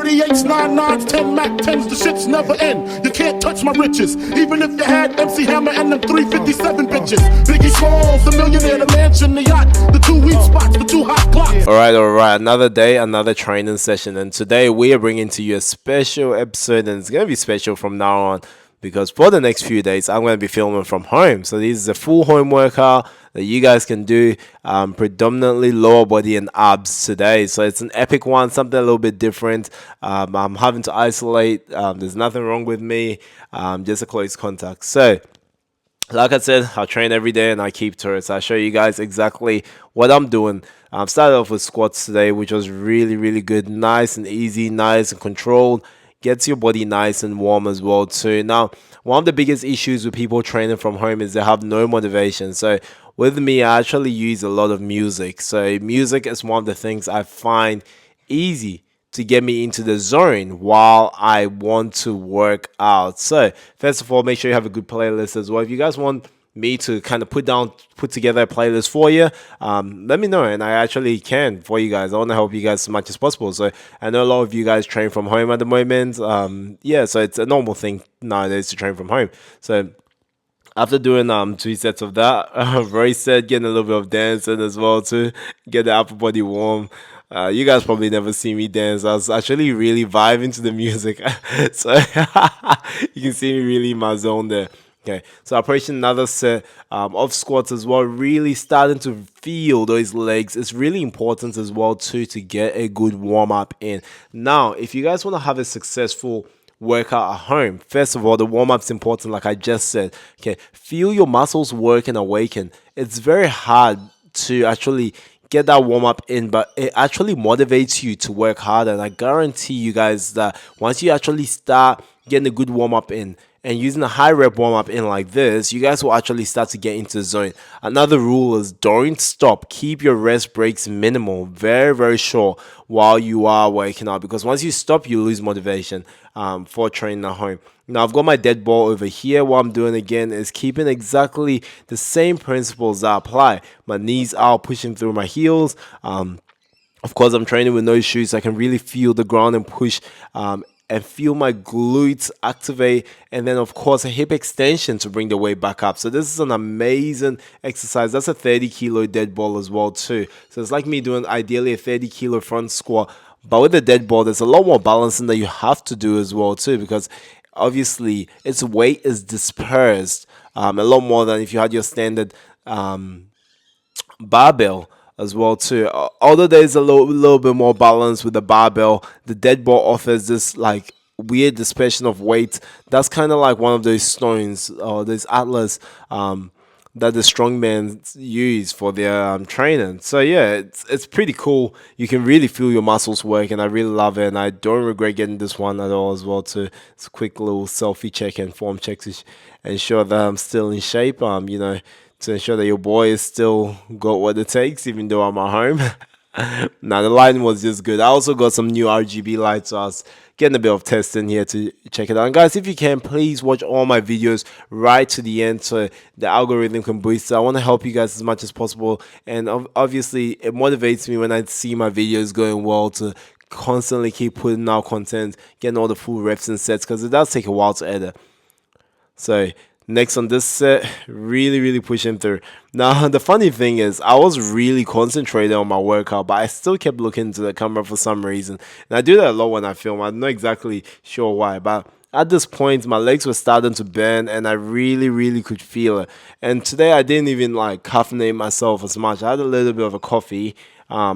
38s, 9-9s, 10 Mac 10s, the shit's never end. You can't touch my riches, even if you had MC Hammer and them 357 bitches. Biggie Smalls, the millionaire, the mansion, the yacht, the 2 weed spots, the 2 hot clocks. All right. Another day, another training session, and today we are bringing to you a special episode, and it's gonna be special from now on because for the next few days I'm gonna be filming from home. So this is a full home workout that you guys can do, predominantly lower body and abs today. So it's an epic one, something a little bit different. I'm having to isolate. There's nothing wrong with me. Just a close contact. So, like I said, I train every day and I keep to it. So I'll show you guys exactly what I'm doing. Started off with squats today, which was really good. Nice and easy, nice and controlled. Gets your body nice and warm as well too. Now, one of the biggest issues with people training from home is they have no motivation. So with me, I actually use a lot of music. So music is one of the things I find easy to get me into the zone while I want to work out. So first of all, make sure you have a good playlist as well. If you guys want me to kind of put together a playlist for you, let me know, and I actually can for you guys. I want to help you guys as much as possible. So I know a lot of you guys train from home at the moment. So it's a normal thing nowadays to train from home. So after doing 2 sets of that, Roy said getting a little bit of dancing as well to get the upper body warm. You guys probably never see me dance. I was actually really vibing to the music. So you can see me really in my zone there. Okay, so approaching another set of squats as well, really starting to feel those legs. It's really important as well too to get a good warm-up in. Now, if you guys want to have a successful workout at home, first of all, the warm-up's important, like I just said. Okay, feel your muscles work and awaken. It's very hard to actually get that warm-up in, but it actually motivates you to work harder. And I guarantee you guys that once you actually start getting a good warm-up in and using a high rep warm-up in like this, you guys will actually start to get into the zone. Another rule is don't stop. Keep your rest breaks minimal, very short while you are working out, because once you stop, you lose motivation for training at home. Now, I've got my dead ball over here. What I'm doing again is keeping exactly the same principles that apply. My knees are pushing through my heels. Of course, I'm training with no shoes, so I can really feel the ground and push and feel my glutes activate, and then of course a hip extension to bring the weight back up. So this is an amazing exercise. That's a 30-kilo dead ball as well too. So it's like me doing ideally a 30-kilo front squat, but with the dead ball there's a lot more balancing that you have to do as well too, because obviously its weight is dispersed a lot more than if you had your standard barbell as well too. Although there's a little bit more balance with the barbell, the dead ball offers this like weird dispersion of weight. That's kind of like one of those stones or those atlas that the strongmen use for their training. So yeah, it's pretty cool. You can really feel your muscles work, and I really love it, and I don't regret getting this one at all as well too. It's a quick little selfie check and form check to ensure that I'm still in shape. To ensure that your boy is still got what it takes, even though I'm at home. Now, the lighting was just good. I also got some new RGB lights, so I was getting a bit of testing here to check it out. And guys, if you can, please watch all my videos right to the end so the algorithm can boost it. I want to help you guys as much as possible. And obviously, it motivates me when I see my videos going well to constantly keep putting out content, getting all the full reps and sets, because it does take a while to edit. So next on this set, really pushing through. Now, the funny thing is, I was really concentrated on my workout, but I still kept looking into the camera for some reason. And I do that a lot when I film. I'm not exactly sure why, but at this point, my legs were starting to bend, and I really could feel it. And today, I didn't even like caffeinate myself as much. I had a little bit of a coffee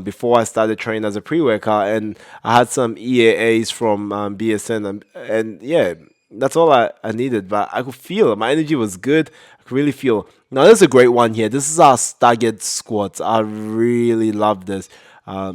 before I started training as a pre-workout, and I had some EAAs from BSN, and yeah, that's all I needed, but I could feel it. My energy was good. I could really feel. Now, there's a great one here. This is our staggered squats. I really love this. I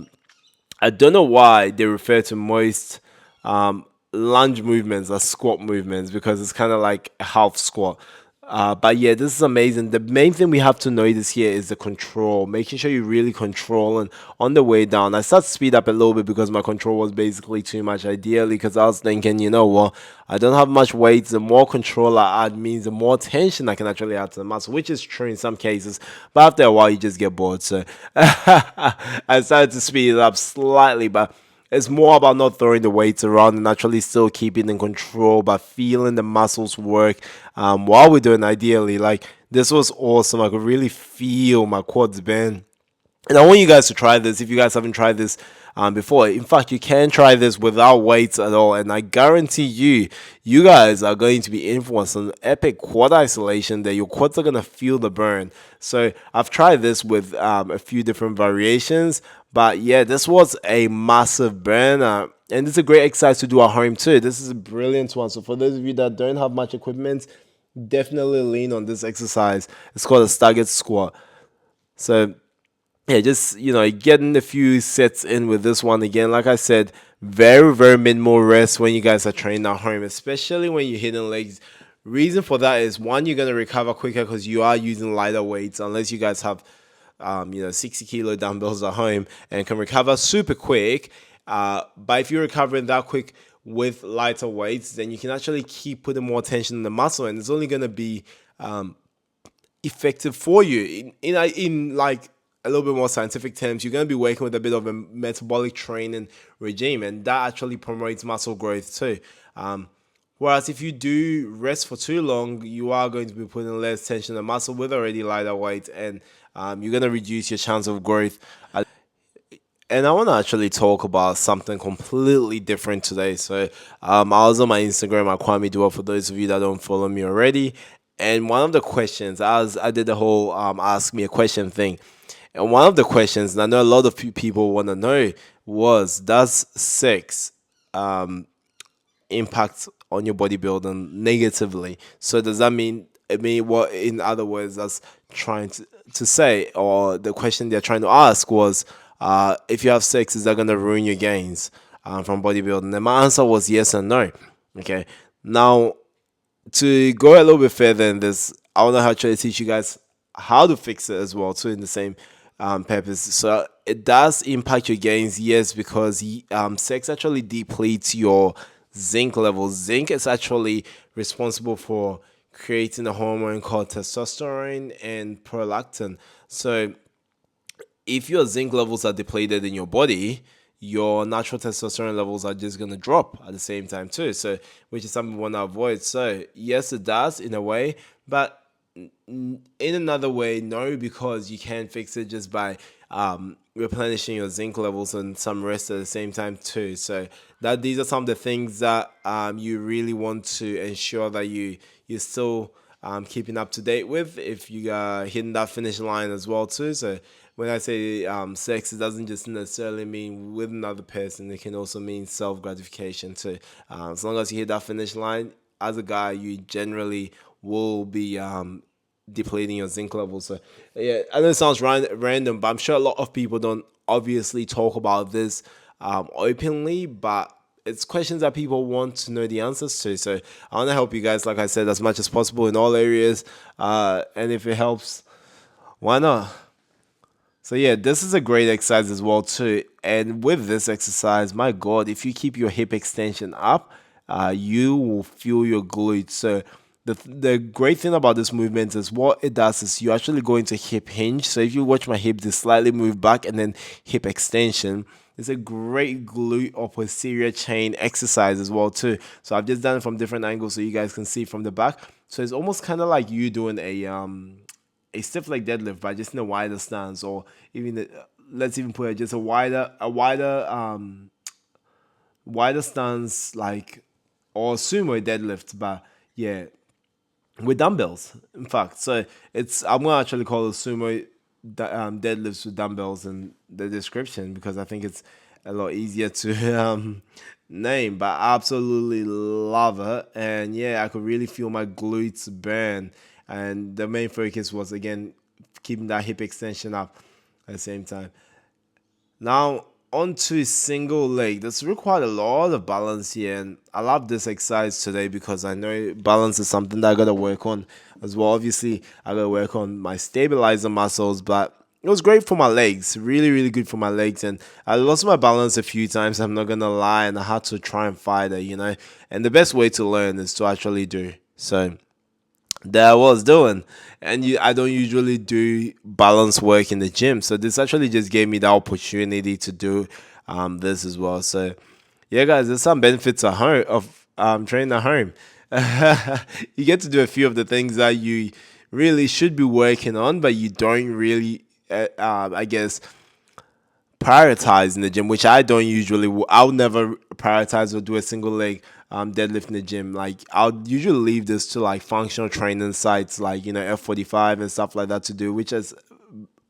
don't know why they refer to most lunge movements as squat movements, because it's kind of like a half squat. But yeah, this is amazing. The main thing we have to notice here is the control, making sure you really control. And on the way down, I started to speed up a little bit because my control was basically too much, ideally, because I was thinking, you know what, I don't have much weight. The more control I add means the more tension I can actually add to the muscle, which is true in some cases, but after a while you just get bored. So I started to speed it up slightly, but it's more about not throwing the weights around and actually still keeping in control, but feeling the muscles work while we're doing. Ideally, like this was awesome. I could really feel my quads bend. And I want you guys to try this if you guys haven't tried this before. In fact, you can try this without weights at all. And I guarantee you, you guys are going to be in for some epic quad isolation that your quads are going to feel the burn. So I've tried this with a few different variations. But yeah, this was a massive burn. And it's a great exercise to do at home too. This is a brilliant one. So for those of you that don't have much equipment, definitely lean on this exercise. It's called a staggered squat. So yeah, just getting a few sets in with this one again. Like I said, very very minimal rest when you guys are training at home, especially when you're hitting legs. Reason for that is one, you're gonna recover quicker because you are using lighter weights, unless you guys have 60-kilo dumbbells at home and can recover super quick. But if you're recovering that quick with lighter weights, then you can actually keep putting more tension in the muscle, and it's only gonna be effective for you. In like a little bit more scientific terms, you're going to be working with a bit of a metabolic training regime, and that actually promotes muscle growth too. Whereas if you do rest for too long, you are going to be putting less tension on the muscle with already lighter weight, and you're going to reduce your chance of growth. And I want to actually talk about something completely different today. So I was on my Instagram at Kwame Duah, for those of you that don't follow me already. And one of the questions, I did the whole ask me a question thing. And one of the questions, and I know a lot of people want to know, was, does sex impact on your bodybuilding negatively? So does that mean, what, in other words, that's trying to say, or the question they're trying to ask was, if you have sex, is that going to ruin your gains from bodybuilding? And my answer was yes and no. Okay. Now, to go a little bit further in this, I want to actually teach you guys how to fix it as well, too, in the same purpose. So it does impact your gains, yes, because sex actually depletes your zinc levels. Zinc is actually responsible for creating a hormone called testosterone and prolactin. So if your zinc levels are depleted in your body, your natural testosterone levels are just going to drop at the same time too. So, which is something we want to avoid. So yes, it does in a way, but in another way, no, because you can fix it just by replenishing your zinc levels and some rest at the same time too. So that these are some of the things that you really want to ensure that you're still keeping up to date with if you are hitting that finish line as well too. So when I say sex, it doesn't just necessarily mean with another person. It can also mean self-gratification too. As long as you hit that finish line, as a guy, you generally will be depleting your zinc levels. So yeah, I know it sounds random, but I'm sure a lot of people don't obviously talk about this openly, but it's questions that people want to know the answers to. So I want to help you guys, like I said, as much as possible in all areas. And if it helps, why not? So yeah, this is a great exercise as well too. And with this exercise, my God, if you keep your hip extension up, you will feel your glutes. So the great thing about this movement is what it does is you actually go into hip hinge. So if you watch my hip, they slightly move back and then hip extension. It's a great glute or posterior chain exercise as well too. So I've just done it from different angles so you guys can see from the back. So it's almost kind of like you doing a stiff leg deadlift, but just in a wider stance, or even let's even put it just a wider stance, like, or sumo deadlift, but yeah, with dumbbells. In fact, so I'm gonna actually call it sumo deadlifts with dumbbells in the description because I think it's a lot easier to name. But I absolutely love it, and yeah, I could really feel my glutes burn. And the main focus was, again, keeping that hip extension up at the same time. Now, onto single leg. This required a lot of balance here. And I love this exercise today because I know balance is something that I got to work on as well. Obviously, I got to work on my stabilizer muscles, but it was great for my legs. Really, really good for my legs. And I lost my balance a few times, I'm not going to lie. And I had to try and fight it. And the best way to learn is to actually do. So that I was doing, and I don't usually do balance work in the gym, so this actually just gave me the opportunity to do this as well. So yeah, guys, there's some benefits at home of training at home. You get to do a few of the things that you really should be working on, but you don't really, I guess, prioritize in the gym, which I don't usually. I'll never prioritize or do a single leg deadlift in the gym. Like I'll usually leave this to like functional training sites, like F45 and stuff like that to do, which is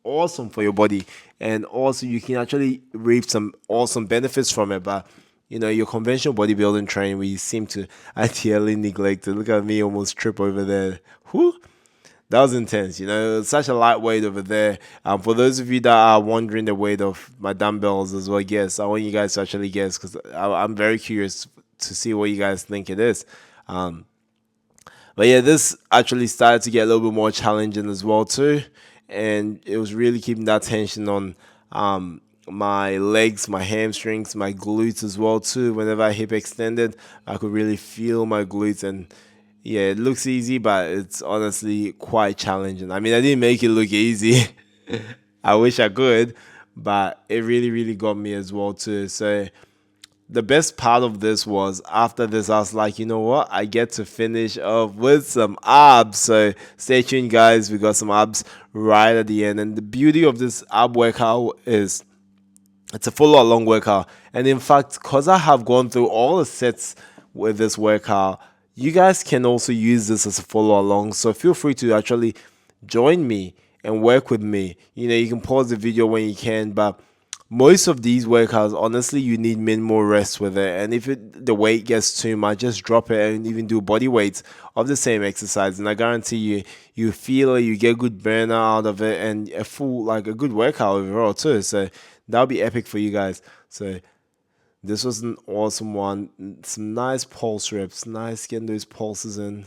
awesome for your body, and also you can actually reap some awesome benefits from it. But your conventional bodybuilding training, we seem to ideally neglect it. Look at me almost trip over there. Whew. That was intense, It's such a lightweight over there. For those of you that are wondering the weight of my dumbbells as well, guess. I want you guys to actually guess because I'm very curious to see what you guys think it is. But yeah, this actually started to get a little bit more challenging as well too, and it was really keeping that tension on my legs, my hamstrings, my glutes as well too. Whenever I hip extended, I could really feel my glutes, and yeah, it looks easy, but it's honestly quite challenging. I mean, I didn't make it look easy. I wish I could, but it really, really got me as well too. So the best part of this was after this, I was like, you know what? I get to finish off with some abs. So stay tuned, guys. We got some abs right at the end. And the beauty of this ab workout is it's a full or long workout. And in fact, because I have gone through all the sets with this workout, you guys can also use this as a follow along. So feel free to actually join me and work with me. You can pause the video when you can, but most of these workouts, honestly, you need minimal rest with it. And if the weight gets too much, just drop it and even do body weights of the same exercise. And I guarantee you feel it, you get good burnout out of it, and a good workout overall too. So that'll be epic for you guys. So this was an awesome one. Some nice pulse reps, nice getting those pulses in,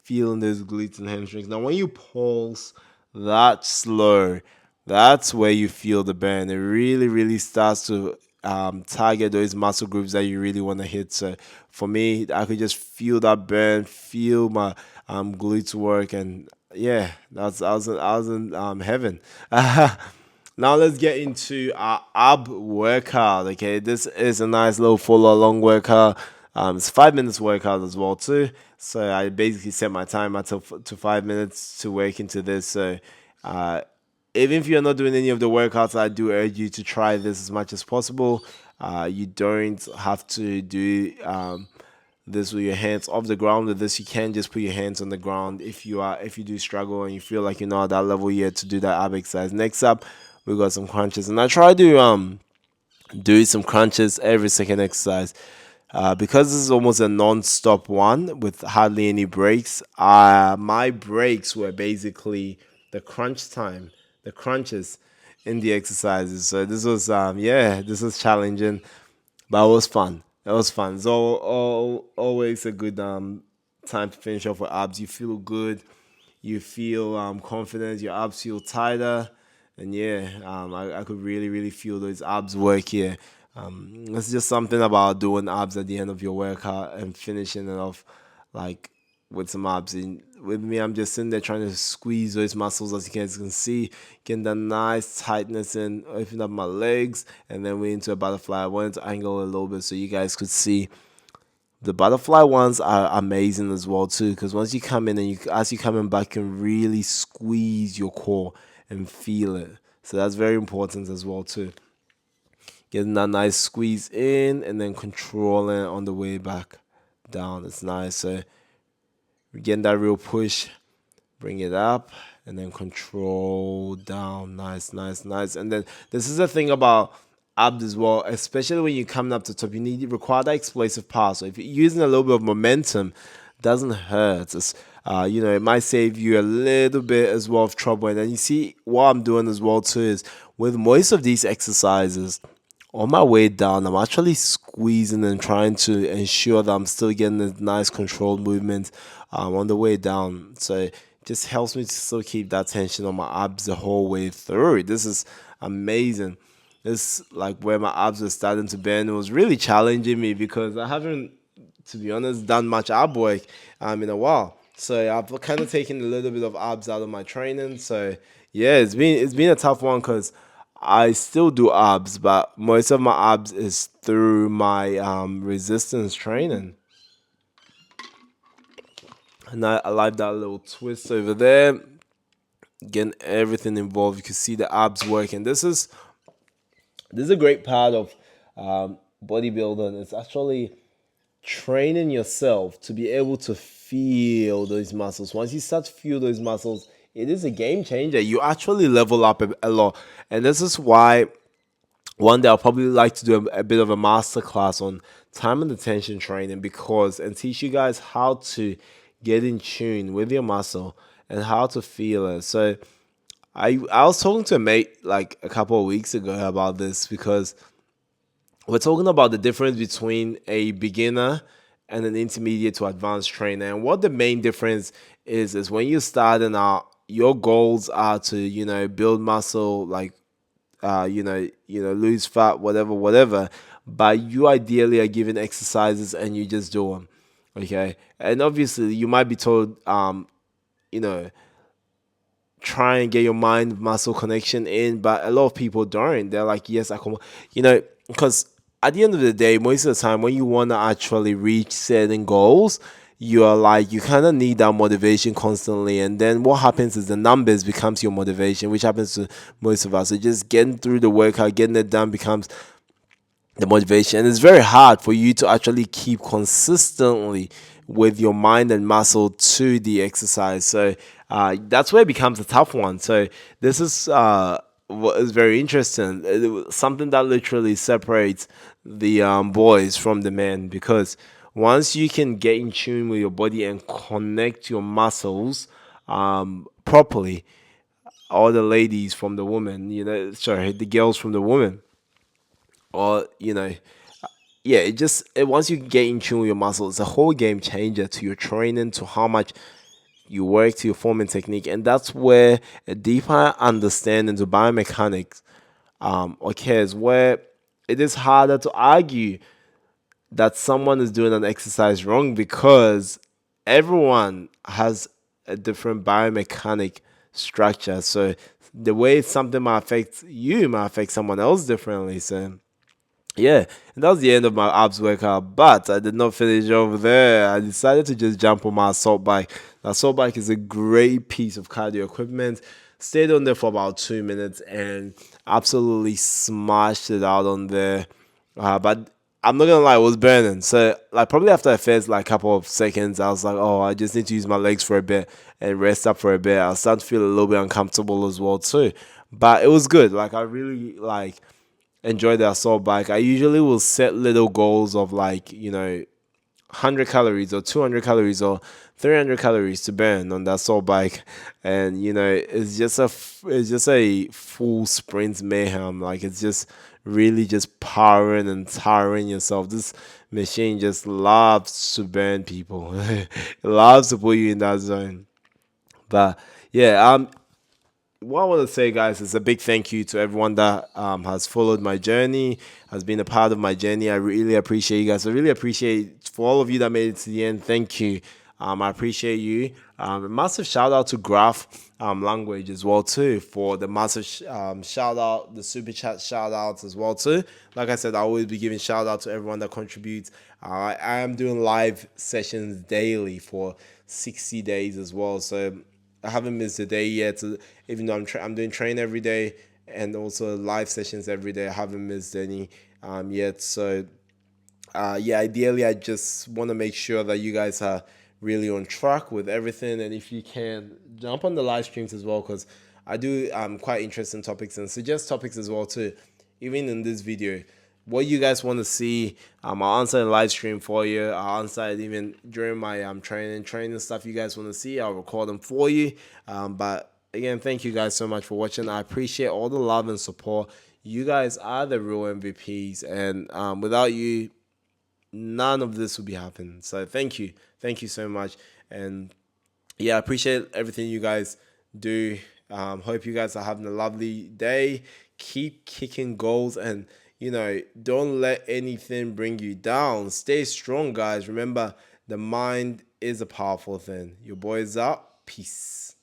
feeling those glutes and hamstrings. Now, when you pulse that slow, that's where you feel the burn. It really, really starts to target those muscle groups that you really want to hit. So for me, I could just feel that burn, feel my glutes work, and yeah, I was in heaven. Now let's get into our ab workout. Okay, this is a nice little full or long workout. It's 5 minutes workout as well too. So I basically set my timer to 5 minutes to work into this. So even if you're not doing any of the workouts, I do urge you to try this as much as possible. You don't have to do this with your hands off the ground. With this, you can just put your hands on the ground if you do struggle and you feel like you're not at that level yet to do that ab exercise. Next up, we got some crunches, and I try to do some crunches every second exercise. Because this is almost a non-stop one with hardly any breaks, my breaks were basically the crunch time, the crunches in the exercises. So this was this was challenging, but it was fun. It was fun. It's always a good time to finish off with abs. You feel good, you feel confident, your abs feel tighter, and yeah, I could really, really feel those abs work here. It's just something about doing abs at the end of your workout and finishing it off like with some abs. And with me, I'm just sitting there trying to squeeze those muscles, as you guys can see, getting that nice tightness in, opening up my legs, and then we're into a butterfly. I wanted to angle a little bit so you guys could see. The butterfly ones are amazing as well too, because once you come in and as you coming back, you can really squeeze your core and feel it. So that's very important as well too. Getting that nice squeeze in and then controlling on the way back down. It's nice. So we're getting that real push. Bring it up and then control down. Nice, nice, nice. And then this is the thing about abs as well, especially when you're coming up to top, you require that explosive power. So if you're using a little bit of momentum, it doesn't hurt. It might save you a little bit as well of trouble. And then you see what I'm doing as well too is with most of these exercises, on my way down, I'm actually squeezing and trying to ensure that I'm still getting a nice controlled movement on the way down. So it just helps me to still keep that tension on my abs the whole way through. This is amazing. This like where my abs were starting to bend. It was really challenging me because I haven't, to be honest, done much ab work in a while. So I've kind of taken a little bit of abs out of my training. So yeah, it's been a tough one because I still do abs, but most of my abs is through my resistance training. And I like that little twist over there, getting everything involved. You can see the abs working. This is a great part of bodybuilding. It's actually training yourself to be able to feel those muscles. Once you start to feel those muscles, it is a game changer. You actually level up a lot. And this is why one day I'll probably like to do a bit of a master class on time and attention training, because and teach you guys how to get in tune with your muscle and how to feel it. So I was talking to a mate like a couple of weeks ago about this, because we're talking about the difference between a beginner and an intermediate to advanced trainer. And what the main difference is when you're starting out, your goals are to, build muscle, like lose fat, whatever. But you ideally are given exercises and you just do them. Okay. And obviously you might be told, you know, try and get your mind muscle connection in, but a lot of people don't. They're like, yes, I can, because at the end of the day, most of the time when you want to actually reach certain goals, you are like, you kind of need that motivation constantly. And then what happens is the numbers becomes your motivation, which happens to most of us. So just getting through the workout, getting it done becomes the motivation. And it's very hard for you to actually keep consistently with your mind and muscle to the exercise. So that's where it becomes a tough one. So this is what is very interesting. Something that literally separates the boys from the men, because once you can get in tune with your body and connect your muscles properly, all the ladies from the women, sorry, the girls from the women, or yeah, once you get in tune with your muscles, it's a whole game changer to your training, to how much you work, to your forming technique. And that's where a deeper understanding to biomechanics occurs, where it is harder to argue that someone is doing an exercise wrong, because everyone has a different biomechanic structure. So the way something might affect you might affect someone else differently. So yeah, and that was the end of my abs workout. But I did not finish over there. I decided to just jump on my assault bike. The assault bike is a great piece of cardio equipment. Stayed on there for about 2 minutes and absolutely smashed it out on there. But I'm not gonna lie, it was burning. So like probably after the first like couple of seconds, I was like, oh, I just need to use my legs for a bit and rest up for a bit. I was starting to feel a little bit uncomfortable as well too. But it was good. Like I really enjoy the assault bike. I usually will set little goals of 100 calories or 200 calories or 300 calories to burn on the assault bike. And it's just a full sprint mayhem. Like it's just really just powering and tiring yourself. This machine just loves to burn people. It loves to put you in that zone. But yeah, what I want to say, guys, is a big thank you to everyone that has followed my journey, has been a part of my journey. I really appreciate you guys. I really appreciate for all of you that made it to the end. Thank you. I appreciate you. A massive shout out to Graph Language as well too, for the massive shout out, the super chat shout outs as well too. Like I said, I always be giving shout out to everyone that contributes. I am doing live sessions daily for 60 days as well. So I haven't missed a day yet. Even though I'm doing train every day and also live sessions every day, I haven't missed any yet. So yeah, ideally, I just want to make sure that you guys are really on track with everything. And if you can, jump on the live streams as well, because I do quite interesting topics and suggest topics as well too. Even in this video, what you guys want to see, I'll answer in live stream for you. I'll answer it even during my training stuff you guys want to see. I'll record them for you. But again, thank you guys so much for watching. I appreciate all the love and support. You guys are the real MVPs, and without you, none of this would be happening. So thank you so much. And yeah, I appreciate everything you guys do. Hope you guys are having a lovely day. Keep kicking goals, and don't let anything bring you down. Stay strong, guys. Remember, the mind is a powerful thing. Your boy is out. Peace.